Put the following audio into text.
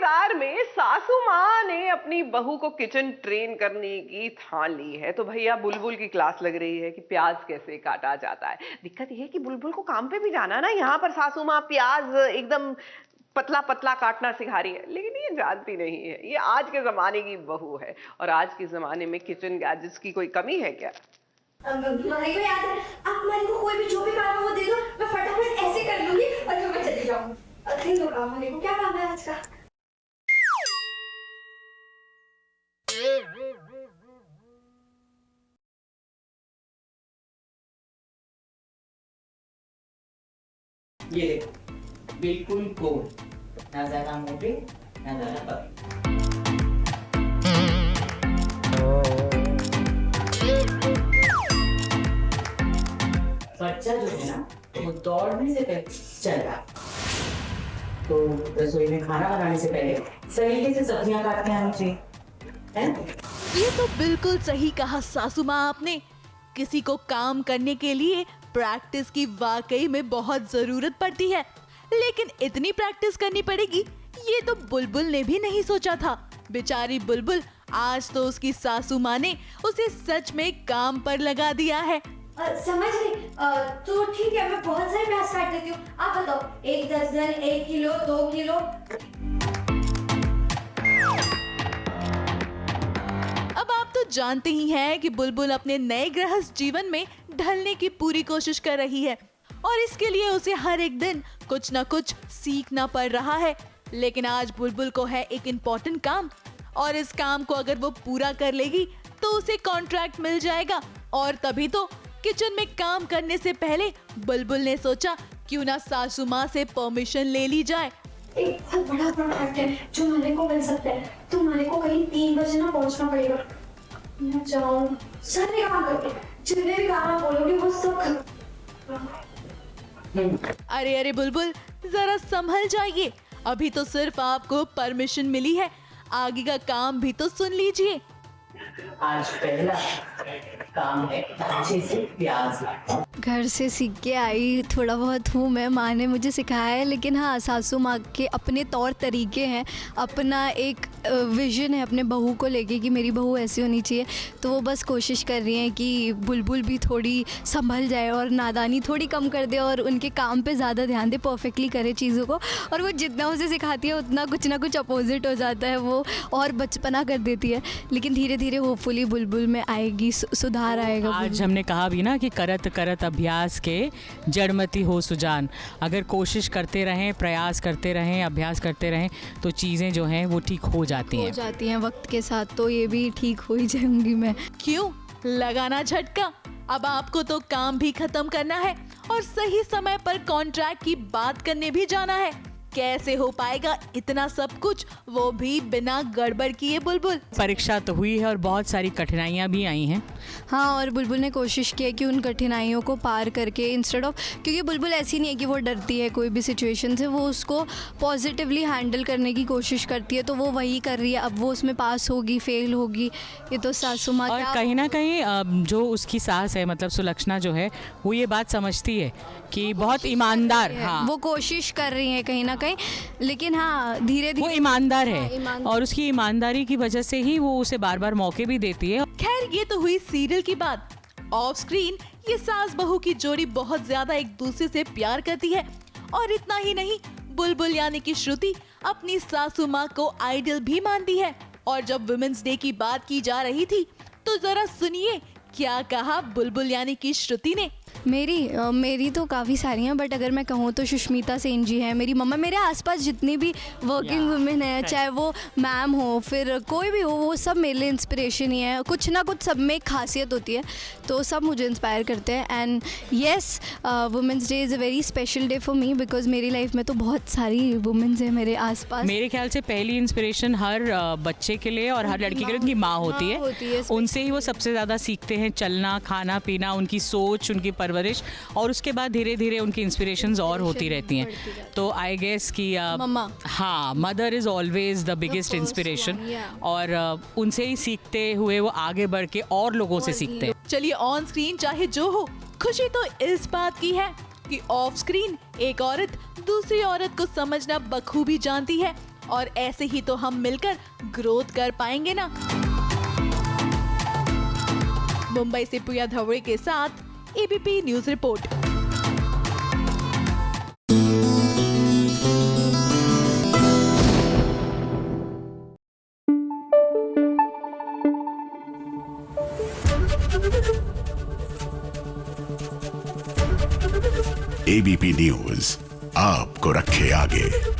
परिवार में सासू माँ ने अपनी बहू को किचन ट्रेन करने की ठान ली है। तो भैया बुलबुल की क्लास लग रही है कि प्याज कैसे काटा जाता है। दिक्कत यह है कि बुलबुल को काम पे भी जाना है ना। यहाँ पर सासू माँ प्याज एकदम पतला पतला काटना सिखा रही है, लेकिन ये जानती नहीं है ये आज के जमाने की बहू है। और आज के जमाने में किचन गैजेट्स की कोई कमी है क्या? तुम्हारे को याद है, आप हमारे को कोई भी जो भी काम है वो दे दो, मैं फटाफट ऐसे कर लूंगी और फिर मैं चली जाऊंगी। दे दो काम हमारे को, क्या काम है आज का? ये देखो, बिल्कुल गोल, ना ज्यादा मोटे ना ज्यादा पतले। बच्चा जो है ना वो दौड़ने से पहले चल रहा, तो रसोई में खाना बनाने से पहले सलीके से सब्जियां काटने आनी चाहिए, है ना? ये तो बिल्कुल सही कहा सासू माँ आपने। किसी को काम करने के लिए प्रैक्टिस की वाकई में बहुत जरूरत पड़ती है, लेकिन इतनी प्रैक्टिस करनी पड़ेगी ये तो बुलबुल ने भी नहीं सोचा था। बेचारी बुलबुल, आज तो उसकी सासू माँ ने उसे सच में काम पर लगा दिया है। समझ गई। तो ठीक है, मैं बहुत सारे प्याज काट देती हूँ। आप बताओ, 1 दर्जन, 1 किलो, 2 किलो? अब आप तो जानते ही हैं कि बुलबुल अपने नए गृहस्थ जीवन में ढलने की पूरी कोशिश कर रही है और इसके लिए उसे हर एक दिन कुछ ना कुछ सीखना पड़ रहा है। लेकिन आज बुलबुल को है एक इम्पोर्टेंट काम और इस काम को अगर वो पूरा कर लेगी तो उसे कॉन्ट्रैक्ट मिल जाएगा। और तभी तो किचन में काम करने से पहले बुलबुल ने सोचा क्यों ना सासू माँ से परमिशन ले ली जाए। एक बहुत बड़ा प्रोजेक्ट है जो मालिक को मिल सकता है, तो मालिक को कहीं 3 बजे ना पहुंचना पड़ेगा। मैं जाऊँ सारे काम करके, जितने भी काम आप बोलोगे वो सब। अरे अरे बुलबुल, जरा संभल जाइए। अभी तो सिर्फ आपको परमिशन मिली है, आगे का काम भी तो सुन लीजिए। आज पहला काम है अच्छे से प्याज काटना। घर से सीख के आई, थोड़ा बहुत हूँ मैं, माँ ने मुझे सिखाया है। लेकिन हाँ, सासू माँ के अपने तौर तरीके हैं, अपना एक विजन है अपने बहू को लेके कि मेरी बहू ऐसी होनी चाहिए। तो वो बस कोशिश कर रही हैं कि बुलबुल भी थोड़ी संभल जाए और नादानी थोड़ी कम कर दे और उनके काम पे ज़्यादा ध्यान दे, परफेक्टली करे चीज़ों को। और वो जितना उसे सिखाती है उतना कुछ ना कुछ अपोजिट हो जाता है, वो और बचपना कर देती है। लेकिन धीरे धीरे होपफुली बुलबुल में आएगी, सुधार आएगा। आज हमने कहा भी ना कि करत करत अभ्यास के जड़मती हो सुजान। अगर कोशिश करते रहें, प्रयास करते रहें, अभ्यास करते रहें तो चीज़ें जो हैं वो ठीक हो जाती हैं वक्त के साथ। तो ये भी ठीक हो ही जाऊंगी मैं। क्यों लगाना झटका? अब आपको तो काम भी खत्म करना है और सही समय पर कॉन्ट्रैक्ट की बात करने भी जाना है। कैसे हो पाएगा इतना सब कुछ, वो भी बिना गड़बड़ किए बुलबुल? परीक्षा तो हुई है और बहुत सारी कठिनाइयाँ भी आई हैं। हाँ, और बुलबुल ने कोशिश की है कि उन कठिनाइयों को पार करके, इंस्टेड ऑफ, क्योंकि बुलबुल ऐसी नहीं है कि वो डरती है कोई भी सिचुएशन से, वो उसको पॉजिटिवली हैंडल करने की कोशिश करती है। तो वो वही कर रही है। अब वो उसमें पास होगी, फेल होगी, ये तो सासू माँ। और कहीं ना कहीं जो उसकी सास है, मतलब सुलक्षणा जो है, वो ये बात समझती है कि बहुत ईमानदार, हाँ, वो कोशिश कर रही है कहीं ना कहीं। लेकिन हाँ, धीरे धीरे वो ईमानदार है। ईमानदार। और उसकी ईमानदारी की वजह से ही वो उसे बार बार मौके भी देती है। खैर, ये तो हुई सीरियल की बात। ऑफ स्क्रीन ये सास बहू की जोड़ी बहुत ज्यादा एक दूसरे से प्यार करती है। और इतना ही नहीं, बुलबुल यानी कि श्रुति अपनी सासू माँ को आइडल भी मानती है। और जब वुमेन्स डे की बात की जा रही थी तो जरा सुनिए क्या कहा बुलबुल यानी कि श्रुति ने। मेरी तो काफ़ी सारी हैं, बट अगर मैं कहूँ तो सुष्मिता सेन जी हैं मेरी मम्मा। मेरे आसपास जितनी भी वर्किंग वुमेन है, चाहे वो मैम हो फिर कोई भी हो, वो सब मेरे लिए इंस्पिरेशन ही है। कुछ ना कुछ सब में एक खासियत होती है, तो सब मुझे इंस्पायर करते हैं। And yes, women's day is a very special day for me, because मेरी लाइफ में तो बहुत सारी वुमेन्स हैं मेरे आसपास। मेरे ख्याल से पहली इंस्पिरेशन हर बच्चे के लिए और हर लड़की के लिए उनकी माँ होती है। उनसे ही वो सबसे ज़्यादा सीखते हैं, चलना, खाना पीना, उनकी सोच, उनकी परवरिश, और उसके बाद धीरे धीरे उनकी इंस्पिरेशंस और होती रहती हैं। तो आई गेस कि मम्मा, हाँ, mother is always the biggest inspiration. और उनसे ही सीखते हुए वो आगे बढ़ के और लोगों से सीखते हैं। चलिए, ऑन स्क्रीन चाहे जो हो, खुशी तो इस बात की है कि ऑफ स्क्रीन एक औरत दूसरी औरत को समझना बखूबी जानती है और ऐसे ही तो हम मिलकर ग्रोथ कर पाएंगे ना। मुंबई से प्रिया धवड़े के साथ ABP news report. ABP news आपको रखे आगे।